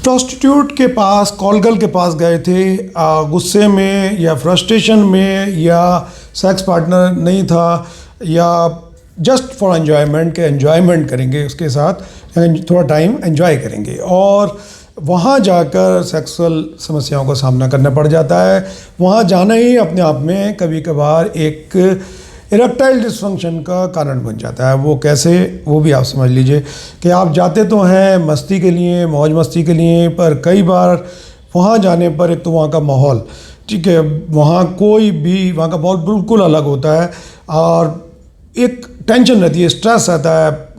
Prostitute के पास, call girl के पास गए थे गुस्से में या फ्रस्ट्रेशन में, या सेक्स पार्टनर नहीं था, या जस्ट फॉर एन्जॉयमेंट के एन्जॉयमेंट करेंगे उसके साथ, थोड़ा टाइम एन्जॉय करेंगे, और वहाँ जाकर सेक्सुअल समस्याओं का सामना करना पड़ जाता है। वहाँ जाना ही अपने आप में कभी कभार एक इरेक्टाइल डिसफंक्शन का कारण बन जाता है। वो कैसे, वो भी आप समझ लीजिए कि आप जाते तो हैं मस्ती के लिए, मौज मस्ती के लिए, पर कई बार वहाँ जाने पर एक तो वहाँ का माहौल, ठीक है, वहाँ का माहौल बिल्कुल अलग होता है, और एक टेंशन रहती है, स्ट्रेस रहता है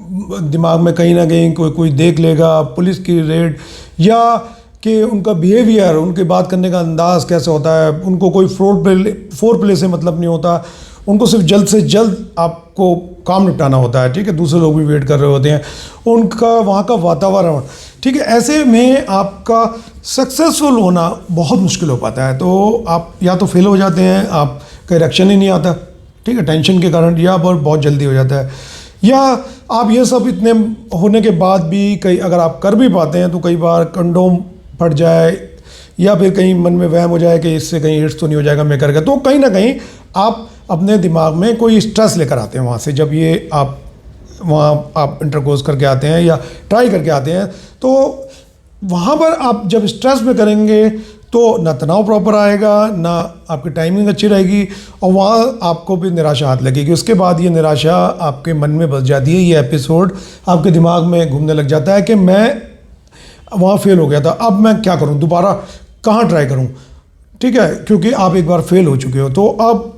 दिमाग में, कहीं ना कहीं कोई देख लेगा, पुलिस की रेड, या कि उनका बिहेवियर, उनके बात करने का अंदाज़ कैसे होता है, उनको कोई फोर प्ले से मतलब नहीं होता, उनको सिर्फ जल्द से जल्द आपको काम निपटाना होता है, ठीक है, दूसरे लोग भी वेट कर रहे होते हैं, उनका वहाँ का वातावरण, ठीक है, ऐसे में आपका सक्सेसफुल होना बहुत मुश्किल हो पाता है। तो आप या तो फेल हो जाते हैं, आपका इरेक्शन ही नहीं आता, ठीक है, टेंशन के कारण, या बहुत जल्दी हो जाता है, या आप ये सब इतने होने के बाद भी कई अगर आप कर भी पाते हैं तो कई बार कंडोम फट जाए, या फिर कहीं मन में वहम हो जाए कि इससे कहीं एड्स तो नहीं हो जाएगा मैं करके, तो कहीं ना कहीं आप अपने दिमाग में कोई स्ट्रेस लेकर आते हैं वहाँ से। जब ये आप इंटरकोर्स करके आते हैं या ट्राई करके आते हैं, तो वहाँ पर आप जब स्ट्रेस में करेंगे तो ना तनाव प्रॉपर आएगा, ना आपकी टाइमिंग अच्छी रहेगी, और वहाँ आपको भी निराशा हाथ लगेगी। उसके बाद ये निराशा आपके मन में बस जाती है, ये एपिसोड आपके दिमाग में घूमने लग जाता है कि मैं वहाँ फेल हो गया था, अब मैं क्या करूँ, दोबारा कहाँ ट्राई करूँ, ठीक है, क्योंकि आप एक बार फेल हो चुके हो। तो अब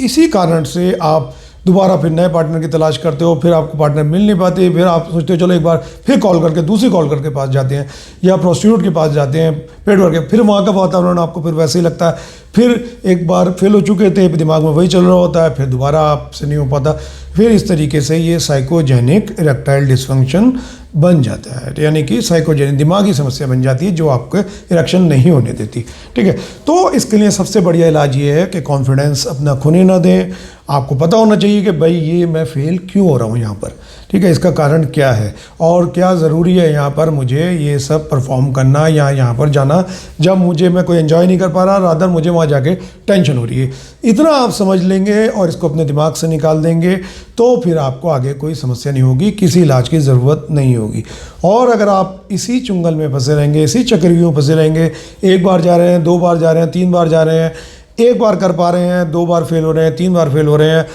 इसी कारण से आप दोबारा फिर नए पार्टनर की तलाश करते हो, फिर आपको पार्टनर मिल नहीं पाते, फिर आप सोचते हो चलो एक बार फिर दूसरी कॉल करके पास जाते हैं, या प्रोस्टिट्यूट के पास जाते हैं पेट भर के, फिर वहाँ का वातावरण आपको फिर वैसे ही लगता है, फिर एक बार फेल हो चुके थे, दिमाग में वही चल रहा होता है, फिर दोबारा आपसे नहीं हो पाता, फिर इस तरीके से ये साइकोजेनिक इरेक्टाइल डिसफंक्शन बन जाता है, यानी कि साइकोजेनिक दिमागी समस्या बन जाती है जो आपको इरेक्शन नहीं होने देती, ठीक है। तो इसके लिए सबसे बढ़िया इलाज ये है कि कॉन्फिडेंस अपना खोने ना दें। आपको पता होना चाहिए कि भाई ये मैं फेल क्यों हो रहा हूँ यहाँ पर, ठीक है, इसका कारण क्या है और क्या ज़रूरी है यहाँ पर मुझे ये सब परफॉर्म करना या यहाँ पर जाना, जब मैं कोई एंजॉय नहीं कर पा रहा, रादर मुझे वहाँ जाके टेंशन हो रही है। इतना आप समझ लेंगे और इसको अपने दिमाग से निकाल देंगे तो फिर आपको आगे कोई समस्या नहीं होगी, किसी इलाज की ज़रूरत नहीं होगी। और अगर आप इसी चुंगल में फंसे रहेंगे, इसी चक्रव्यूह में फंसे रहेंगे, एक बार जा रहे हैं, दो बार जा रहे हैं, तीन बार जा रहे हैं, एक बार कर पा रहे हैं, दो बार फेल हो रहे हैं, तीन बार फेल हो रहे हैं,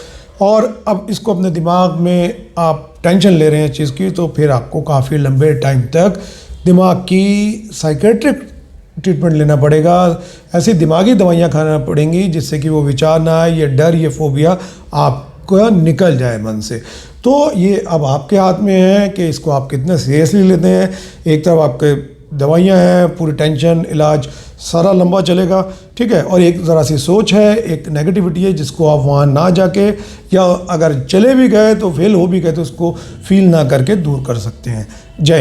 और अब इसको अपने दिमाग में आप टेंशन ले रहे हैं चीज़ की, तो फिर आपको काफ़ी लंबे टाइम तक दिमाग की साइकेट्रिक ट्रीटमेंट लेना पड़ेगा। ऐसी दिमागी दवाइयाँ खाना पड़ेंगी जिससे कि वो विचार ना आए, ये डर, ये फोबिया आपको निकल जाए मन से। तो ये अब आपके हाथ में है कि इसको आप कितने सीरियसली लेते हैं। एक तरफ आपके दवाइयाँ हैं, पूरी टेंशन, इलाज सारा लंबा चलेगा, ठीक है, और एक ज़रा सी सोच है, एक नेगेटिविटी है जिसको आप वहाँ ना जाके, या अगर चले भी गए तो फेल हो भी गए तो उसको फील ना करके दूर कर सकते हैं। जय हिंद।